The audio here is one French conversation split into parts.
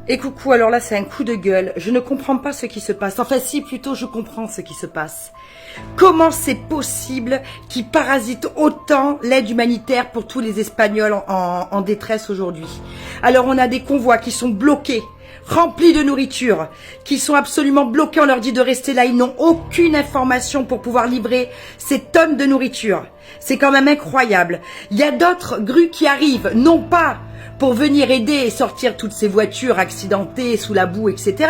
Et coucou, alors là c'est un coup de gueule, je ne comprends pas ce qui se passe, enfin si plutôt je comprends ce qui se passe. Comment c'est possible qu'ils parasitent autant l'aide humanitaire pour tous les Espagnols en détresse aujourd'hui? Alors on a des convois qui sont bloqués, remplis de nourriture, qui sont absolument bloqués, on leur dit de rester là, ils n'ont aucune information pour pouvoir livrer ces tonnes de nourriture. C'est quand même incroyable. Il y a d'autres grues qui arrivent, non pas pour venir aider et sortir toutes ces voitures accidentées sous la boue, etc.,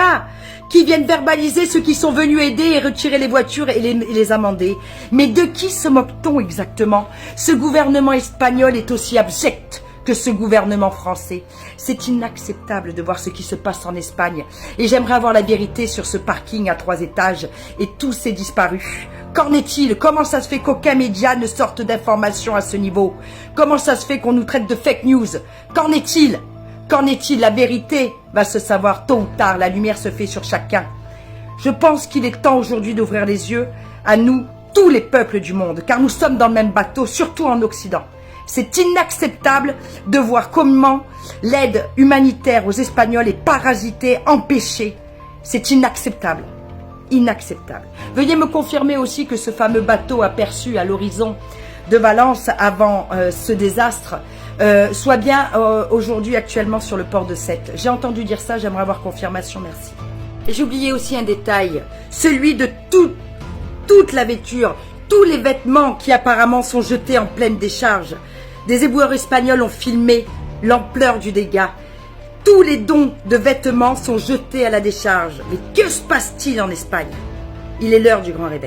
qui viennent verbaliser ceux qui sont venus aider et retirer les voitures et les amender. Mais de qui se moque-t-on exactement? Ce gouvernement espagnol est aussi abject que ce gouvernement français. C'est inacceptable de voir ce qui se passe en Espagne. Et j'aimerais avoir la vérité sur ce parking à 3 étages et tous ces disparus. Qu'en est-il? Comment ça se fait qu'aucun média ne sorte d'informations à ce niveau? Comment ça se fait qu'on nous traite de fake news? Qu'en est-il? Qu'en est-il? La vérité va se savoir tôt ou tard. La lumière se fait sur chacun. Je pense qu'il est temps aujourd'hui d'ouvrir les yeux à nous, tous les peuples du monde, car nous sommes dans le même bateau, surtout en Occident. C'est inacceptable de voir comment l'aide humanitaire aux Espagnols est parasitée, empêchée. C'est inacceptable. Inacceptable. Veuillez me confirmer aussi que ce fameux bateau aperçu à l'horizon de Valence avant ce désastre soit bien aujourd'hui actuellement sur le port de Sète. J'ai entendu dire ça, j'aimerais avoir confirmation, merci. J'ai oublié aussi un détail, celui de toute la vêture, tous les vêtements qui apparemment sont jetés en pleine décharge. Des éboueurs espagnols ont filmé l'ampleur du dégât. Tous les dons de vêtements sont jetés à la décharge. Mais que se passe-t-il en Espagne? Il est l'heure du grand réveil.